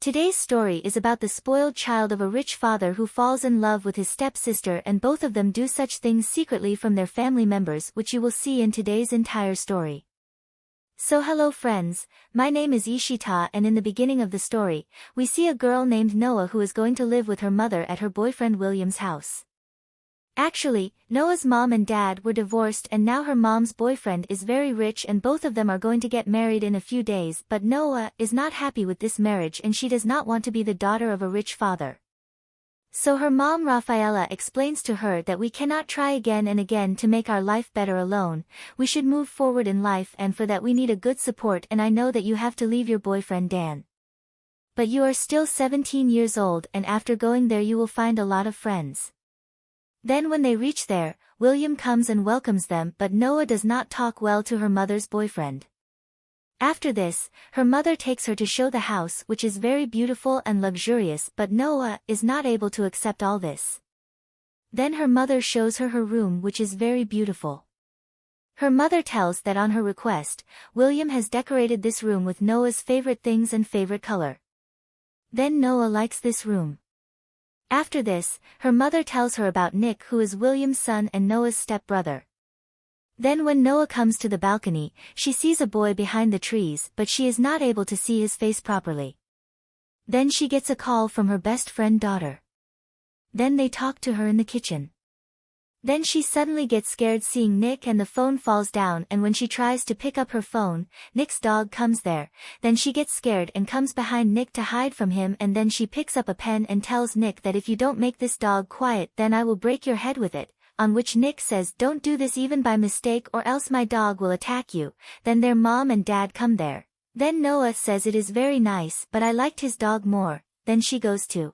Today's story is about the spoiled child of a rich father who falls in love with his stepsister, and both of them do such things secretly from their family members, which you will see in today's entire story. So hello friends, my name is Ishita, and in the beginning of the story, we see a girl named Noah who is going to live with her mother at her boyfriend William's house. Actually, Noah's mom and dad were divorced, and now her mom's boyfriend is very rich and both of them are going to get married in a few days, but Noah is not happy with this marriage and she does not want to be the daughter of a rich father. So her mom Rafaela explains to her that we cannot try again and again to make our life better alone, we should move forward in life, and for that we need a good support, and I know that you have to leave your boyfriend Dan. But you are still 17 years old, and after going there you will find a lot of friends. Then when they reach there, William comes and welcomes them, but Noah does not talk well to her mother's boyfriend. After this, her mother takes her to show the house, which is very beautiful and luxurious, but Noah is not able to accept all this. Then her mother shows her her room, which is very beautiful. Her mother tells that on her request, William has decorated this room with Noah's favorite things and favorite color. Then Noah likes this room. After this, her mother tells her about Nick, who is William's son and Noah's stepbrother. Then when Noah comes to the balcony, she sees a boy behind the trees, but she is not able to see his face properly. Then she gets a call from her best friend daughter. Then they talk to her in the kitchen. Then she suddenly gets scared seeing Nick and the phone falls down, and when she tries to pick up her phone, Nick's dog comes there. Then she gets scared and comes behind Nick to hide from him, and then she picks up a pen and tells Nick that if you don't make this dog quiet then I will break your head with it, on which Nick says don't do this even by mistake or else my dog will attack you. Then their mom and dad come there. Then Noah says it is very nice but I liked his dog more. Then she goes to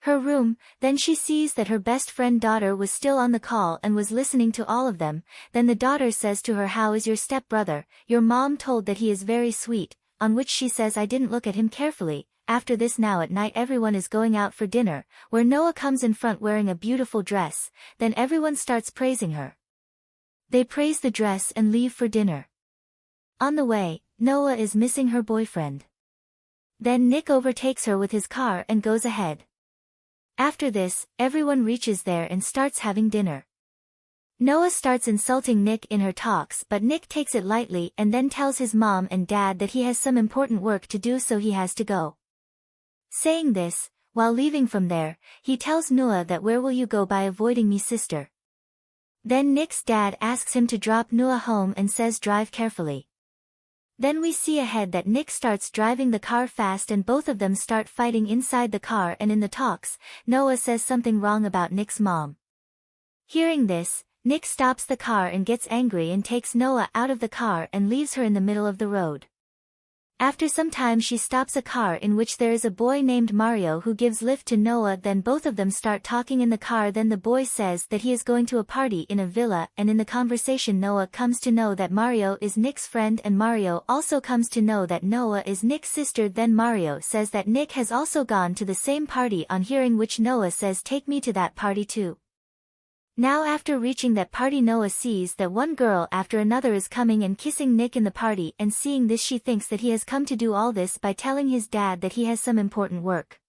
her room, then she sees that her best friend daughter was still on the call and was listening to all of them. Then the daughter says to her, how is your stepbrother? Your mom told that he is very sweet, on which she says I didn't look at him carefully. After this, now at night everyone is going out for dinner, where Noah comes in front wearing a beautiful dress. Then everyone starts praising her. They praise the dress and leave for dinner. On the way, Noah is missing her boyfriend. Then Nick overtakes her with his car and goes ahead. After this, everyone reaches there and starts having dinner. Noah starts insulting Nick in her talks, but Nick takes it lightly and then tells his mom and dad that he has some important work to do, so he has to go. Saying this, while leaving from there, he tells Noah that where will you go by avoiding me, sister? Then Nick's dad asks him to drop Noah home and says drive carefully. Then we see ahead that Nick starts driving the car fast and both of them start fighting inside the car, and in the talks, Noah says something wrong about Nick's mom. Hearing this, Nick stops the car and gets angry and takes Noah out of the car and leaves her in the middle of the road. After some time she stops a car in which there is a boy named Mario who gives lift to Noah. Then both of them start talking in the car. Then the boy says that he is going to a party in a villa, and in the conversation Noah comes to know that Mario is Nick's friend, and Mario also comes to know that Noah is Nick's sister. Then Mario says that Nick has also gone to the same party, on hearing which Noah says take me to that party too. Now after reaching that party, Noah sees that one girl after another is coming and kissing Nick in the party, and seeing this she thinks that he has come to do all this by telling his dad that he has some important work.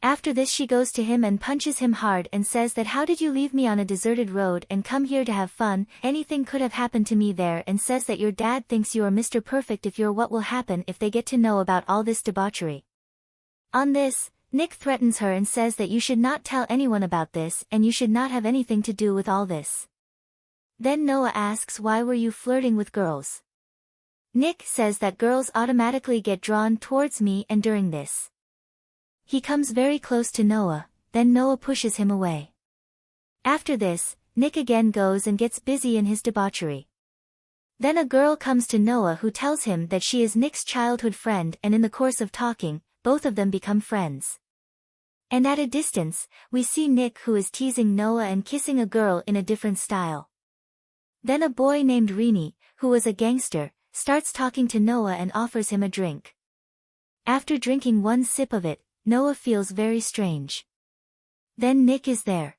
After this she goes to him and punches him hard and says that how did you leave me on a deserted road and come here to have fun, anything could have happened to me there, and says that your dad thinks you are Mr. Perfect if you're, what will happen if they get to know about all this debauchery. On this, Nick threatens her and says that you should not tell anyone about this and you should not have anything to do with all this. Then Noah asks, why were you flirting with girls? Nick says that girls automatically get drawn towards me, and during this, he comes very close to Noah, then Noah pushes him away. After this, Nick again goes and gets busy in his debauchery. Then a girl comes to Noah who tells him that she is Nick's childhood friend, and in the course of talking, both of them become friends. And at a distance, we see Nick who is teasing Noah and kissing a girl in a different style. Then a boy named Rini, who was a gangster, starts talking to Noah and offers him a drink. After drinking one sip of it, Noah feels very strange. Then Nick is there.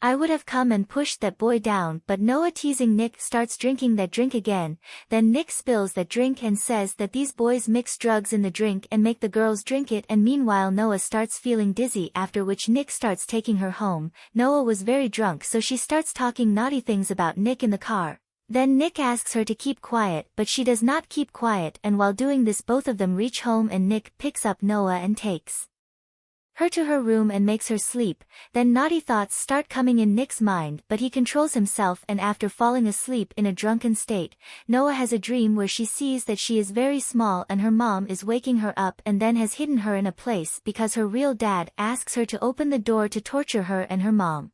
I would have come and pushed that boy down, but Noah, teasing Nick, starts drinking that drink again. Then Nick spills that drink and says that these boys mix drugs in the drink and make the girls drink it, and meanwhile Noah starts feeling dizzy, after which Nick starts taking her home. Noah was very drunk, so she starts talking naughty things about Nick in the car. Then Nick asks her to keep quiet, but she does not keep quiet, and while doing this both of them reach home and Nick picks up Noah and takes her to her room and makes her sleep. Then naughty thoughts start coming in Nick's mind, but he controls himself, and after falling asleep in a drunken state, Noah has a dream where she sees that she is very small and her mom is waking her up and then has hidden her in a place because her real dad asks her to open the door to torture her and her mom.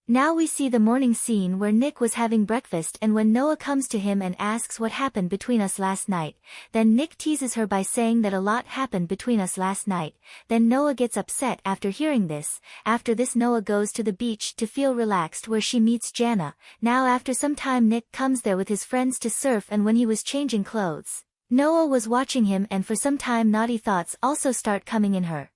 Now we see the morning scene where Nick was having breakfast, and when Noah comes to him and asks what happened between us last night, then Nick teases her by saying that a lot happened between us last night. Then Noah gets upset after hearing this. After this Noah goes to the beach to feel relaxed, where she meets Jana. Now after some time Nick comes there with his friends to surf, and when he was changing clothes, Noah was watching him, and for some time naughty thoughts also start coming in her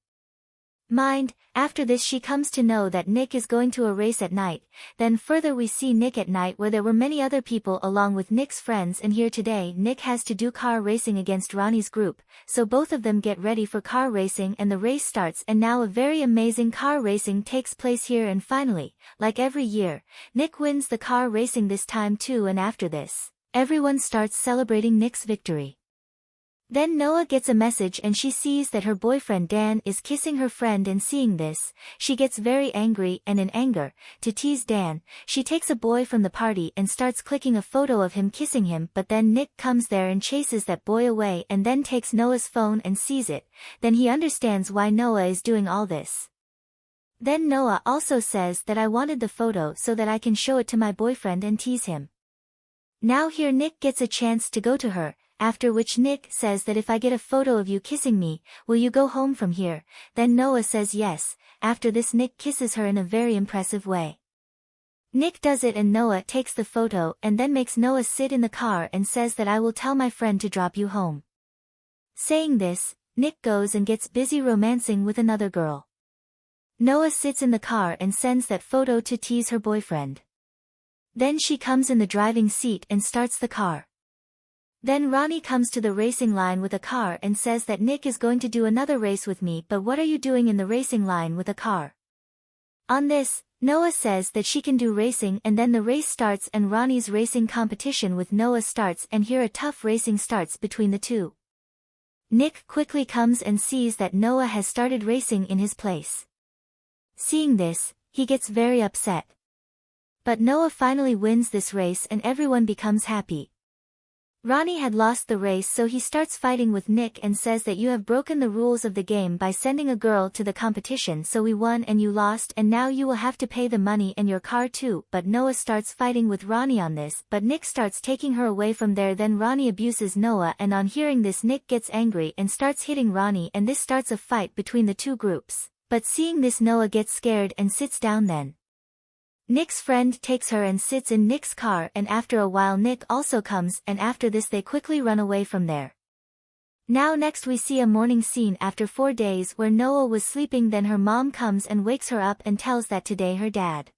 mind. After this she comes to know that Nick is going to a race at night. Then further we see Nick at night where there were many other people along with Nick's friends, and here today Nick has to do car racing against Ronnie's group, so both of them get ready for car racing and the race starts, and now a very amazing car racing takes place here, and finally, like every year, Nick wins the car racing this time too, and after this, everyone starts celebrating Nick's victory. Then Noah gets a message and she sees that her boyfriend Dan is kissing her friend, and seeing this, she gets very angry, and in anger, to tease Dan, she takes a boy from the party and starts clicking a photo of him kissing him, but then Nick comes there and chases that boy away and then takes Noah's phone and sees it. Then he understands why Noah is doing all this. Then Noah also says that I wanted the photo so that I can show it to my boyfriend and tease him. Now here Nick gets a chance to go to her, after which Nick says that if I get a photo of you kissing me, will you go home from here? Then Noah says yes. After this Nick kisses her in a very impressive way. Nick does it and Noah takes the photo and then makes Noah sit in the car and says that I will tell my friend to drop you home. Saying this, Nick goes and gets busy romancing with another girl. Noah sits in the car and sends that photo to tease her boyfriend. Then she comes in the driving seat and starts the car. Then Ronnie comes to the racing line with a car and says that Nick is going to do another race with me, but what are you doing in the racing line with a car? On this, Noah says that she can do racing, and then the race starts and Ronnie's racing competition with Noah starts, and here a tough racing starts between the two. Nick quickly comes and sees that Noah has started racing in his place. Seeing this, he gets very upset. But Noah finally wins this race and everyone becomes happy. Ronnie had lost the race, so he starts fighting with Nick and says that you have broken the rules of the game by sending a girl to the competition, so we won and you lost, and now you will have to pay the money and your car too. But Noah starts fighting with Ronnie on this, but Nick starts taking her away from there. Then Ronnie abuses Noah, and on hearing this Nick gets angry and starts hitting Ronnie, and this starts a fight between the two groups. But seeing this Noah gets scared and sits down. Then Nick's friend takes her and sits in Nick's car, and after a while Nick also comes, and after this they quickly run away from there. Now next we see a morning scene after 4 days where Noah was sleeping. Then her mom comes and wakes her up and tells that today her dad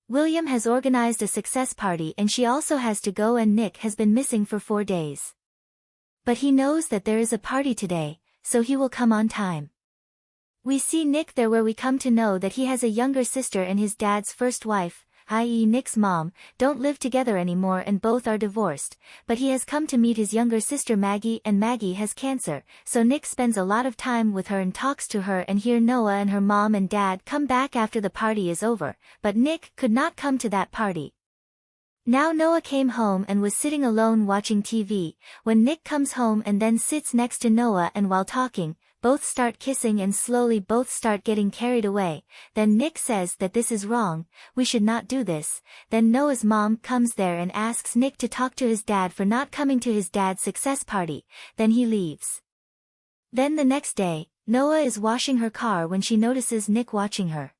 William has organized a success party and she also has to go, and Nick has been missing for 4 days. But he knows that there is a party today, so he will come on time. We see Nick there, where we come to know that he has a younger sister and his dad's first wife, i.e. Nick's mom, don't live together anymore and both are divorced, but he has come to meet his younger sister Maggie, and Maggie has cancer, so Nick spends a lot of time with her and talks to her, and here Noah and her mom and dad come back after the party is over, but Nick could not come to that party. Now Noah came home and was sitting alone watching TV, when Nick comes home and then sits next to Noah, and while talking, both start kissing and slowly both start getting carried away. Then Nick says that this is wrong, we should not do this. Then Noah's mom comes there and asks Nick to talk to his dad for not coming to his dad's success party, then he leaves. Then the next day, Noah is washing her car when she notices Nick watching her.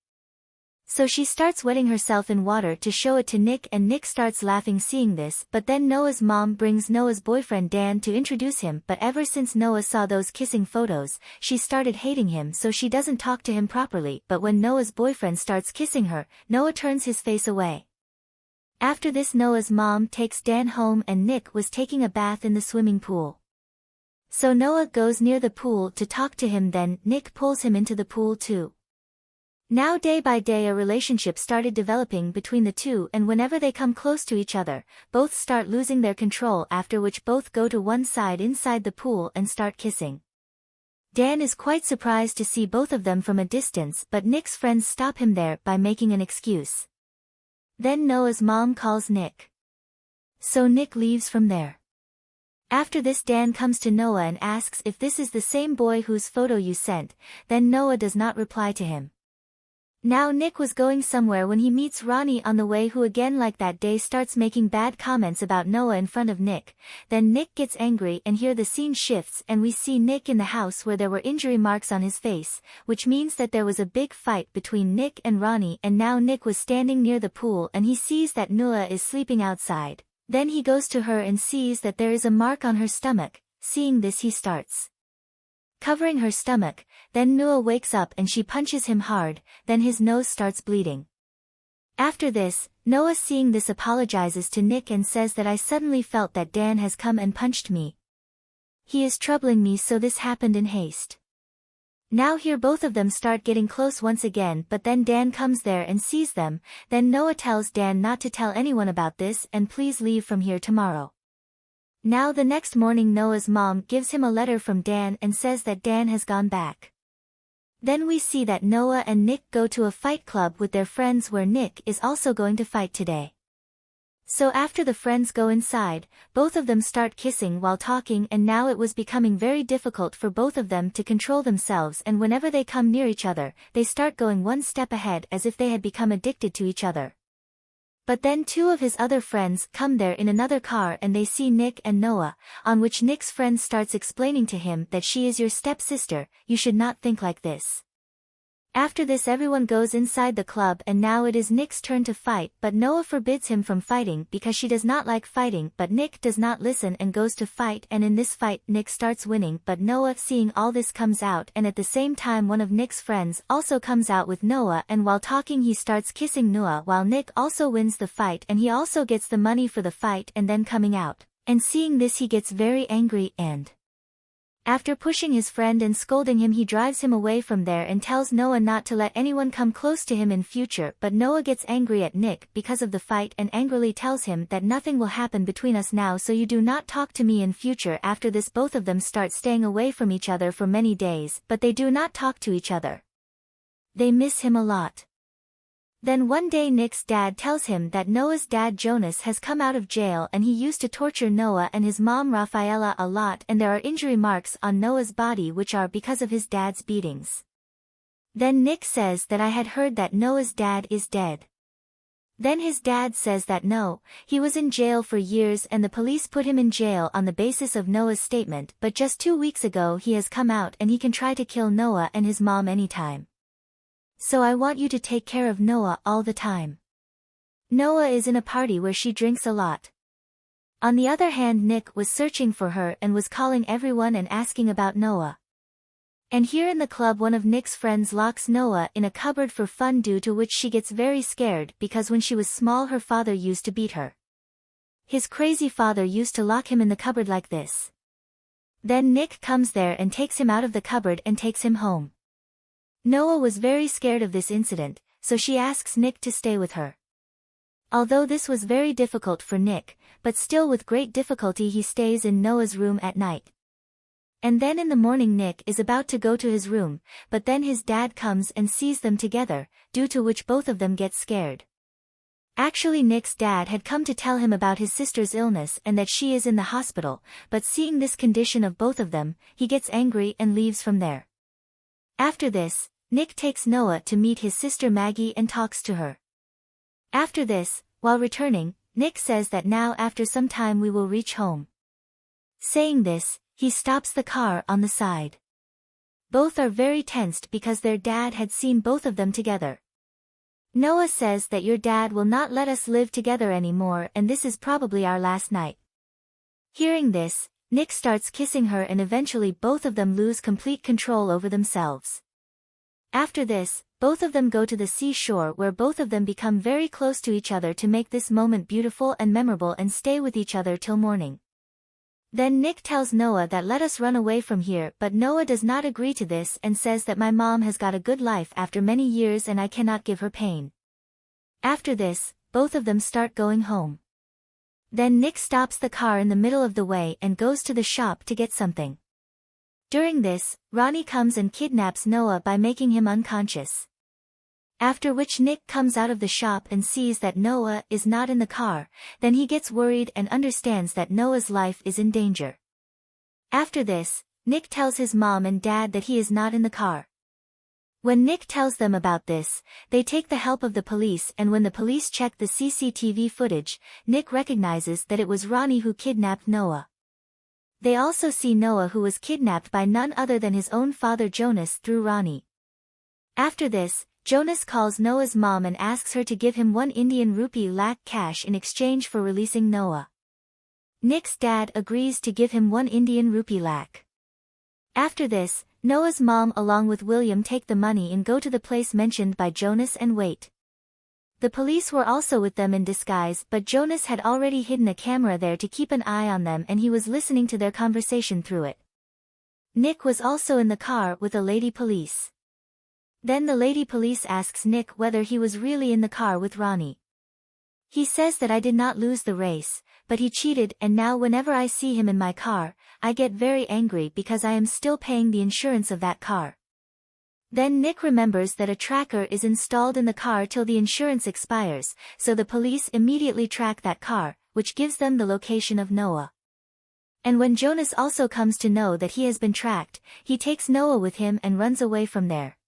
So she starts wetting herself in water to show it to Nick, and Nick starts laughing seeing this, but then Noah's mom brings Noah's boyfriend Dan to introduce him, but ever since Noah saw those kissing photos, she started hating him, so she doesn't talk to him properly, but when Noah's boyfriend starts kissing her, Noah turns his face away. After this, Noah's mom takes Dan home, and Nick was taking a bath in the swimming pool. So Noah goes near the pool to talk to him, then Nick pulls him into the pool too. Now day by day a relationship started developing between the two, and whenever they come close to each other, both start losing their control, after which both go to one side inside the pool and start kissing. Dan is quite surprised to see both of them from a distance, but Nick's friends stop him there by making an excuse. Then Noah's mom calls Nick. So Nick leaves from there. After this, Dan comes to Noah and asks if this is the same boy whose photo you sent, then Noah does not reply to him. Now Nick was going somewhere when he meets Ronnie on the way, who again like that day starts making bad comments about Noah in front of Nick. Then Nick gets angry, and here the scene shifts and we see Nick in the house where there were injury marks on his face, which means that there was a big fight between Nick and Ronnie, and now Nick was standing near the pool and he sees that Noah is sleeping outside. Then he goes to her and sees that there is a mark on her stomach. Seeing this, he starts covering her stomach, then Noah wakes up and she punches him hard, then his nose starts bleeding. After this, Noah seeing this apologizes to Nick and says that I suddenly felt that Dan has come and punched me. He is troubling me, so this happened in haste. Now here both of them start getting close once again, but then Dan comes there and sees them, then Noah tells Dan not to tell anyone about this and please leave from here tomorrow. Now the next morning Noah's mom gives him a letter from Dan and says that Dan has gone back. Then we see that Noah and Nick go to a fight club with their friends where Nick is also going to fight today. So after the friends go inside, both of them start kissing while talking, and now it was becoming very difficult for both of them to control themselves, and whenever they come near each other, they start going one step ahead as if they had become addicted to each other. But then two of his other friends come there in another car and they see Nick and Noah, on which Nick's friend starts explaining to him that she is your stepsister, you should not think like this. After this everyone goes inside the club, and now it is Nick's turn to fight, but Noah forbids him from fighting because she does not like fighting, but Nick does not listen and goes to fight, and in this fight Nick starts winning, but Noah seeing all this comes out, and at the same time one of Nick's friends also comes out with Noah, and while talking he starts kissing Noah while Nick also wins the fight and he also gets the money for the fight, and then coming out, and seeing this he gets very angry and after pushing his friend and scolding him he drives him away from there and tells Noah not to let anyone come close to him in future, but Noah gets angry at Nick because of the fight and angrily tells him that nothing will happen between us now, so you do not talk to me in future. After this both of them start staying away from each other for many days, but they do not talk to each other. They miss him a lot. Then one day Nick's dad tells him that Noah's dad Jonas has come out of jail and he used to torture Noah and his mom Rafaela a lot, and there are injury marks on Noah's body which are because of his dad's beatings. Then Nick says that I had heard that Noah's dad is dead. Then his dad says that no, he was in jail for years and the police put him in jail on the basis of Noah's statement, but just 2 weeks ago he has come out and he can try to kill Noah and his mom anytime. So I want you to take care of Noah all the time. Noah is in a party where she drinks a lot. On the other hand, Nick was searching for her and was calling everyone and asking about Noah. And here in the club one of Nick's friends locks Noah in a cupboard for fun, due to which she gets very scared because when she was small her father used to beat her. His crazy father used to lock him in the cupboard like this. Then Nick comes there and takes him out of the cupboard and takes him home. Noah was very scared of this incident, so she asks Nick to stay with her. Although this was very difficult for Nick, but still with great difficulty he stays in Noah's room at night. And then in the morning Nick is about to go to his room, but then his dad comes and sees them together, due to which both of them get scared. Actually Nick's dad had come to tell him about his sister's illness and that she is in the hospital, but seeing this condition of both of them, he gets angry and leaves from there. After this, Nick takes Noah to meet his sister Maggie and talks to her. After this, while returning, Nick says that now after some time we will reach home. Saying this, he stops the car on the side. Both are very tensed because their dad had seen both of them together. Noah says that your dad will not let us live together anymore and this is probably our last night. Hearing this, Nick starts kissing her and eventually both of them lose complete control over themselves. After this, both of them go to the seashore where both of them become very close to each other to make this moment beautiful and memorable and stay with each other till morning. Then Nick tells Noah that let us run away from here, but Noah does not agree to this and says that my mom has got a good life after many years and I cannot give her pain. After this, both of them start going home. Then Nick stops the car in the middle of the way and goes to the shop to get something. During this, Ronnie comes and kidnaps Noah by making him unconscious. After which Nick comes out of the shop and sees that Noah is not in the car, then he gets worried and understands that Noah's life is in danger. After this, Nick tells his mom and dad that he is not in the car. When Nick tells them about this, they take the help of the police and when the police check the CCTV footage, Nick recognizes that it was Ronnie who kidnapped Noah. They also see Noah who was kidnapped by none other than his own father Jonas through Ronnie. After this, Jonas calls Noah's mom and asks her to give him 1 Indian rupee lakh cash in exchange for releasing Noah. Nick's dad agrees to give him 1 Indian rupee lakh. After this, Noah's mom along with William take the money and go to the place mentioned by Jonas and wait. The police were also with them in disguise but Jonas had already hidden a camera there to keep an eye on them and he was listening to their conversation through it. Nick was also in the car with a lady police. Then the lady police asks Nick whether he was really in the car with Ronnie. He says that I did not lose the race, but he cheated and now whenever I see him in my car, I get very angry because I am still paying the insurance of that car. Then Nick remembers that a tracker is installed in the car till the insurance expires, so the police immediately track that car, which gives them the location of Noah. And when Jonas also comes to know that he has been tracked, he takes Noah with him and runs away from there.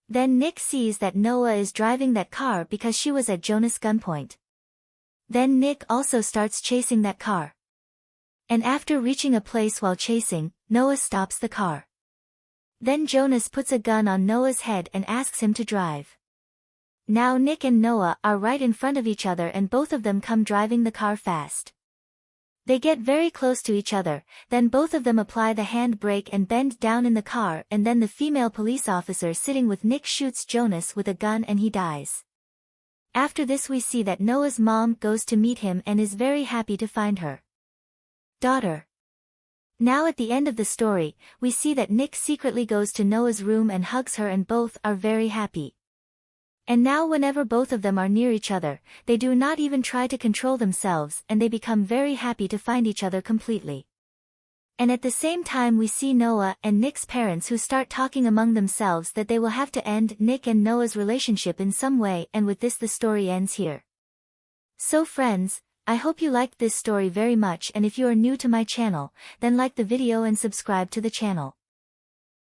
Then Nick sees that Noah is driving that car because she was at Jonas' gunpoint. Then Nick also starts chasing that car. And after reaching a place while chasing, Noah stops the car. Then Jonas puts a gun on Noah's head and asks him to drive. Now Nick and Noah are right in front of each other and both of them come driving the car fast. They get very close to each other, then both of them apply the handbrake and bend down in the car and then the female police officer sitting with Nick shoots Jonas with a gun and he dies. After this we see that Noah's mom goes to meet him and is very happy to find her daughter. Now at the end of the story, we see that Nick secretly goes to Noah's room and hugs her and both are very happy. And now whenever both of them are near each other, they do not even try to control themselves and they become very happy to find each other completely. And at the same time we see Noah and Nick's parents who start talking among themselves that they will have to end Nick and Noah's relationship in some way and with this the story ends here. So friends, I hope you liked this story very much and if you are new to my channel, then like the video and subscribe to the channel.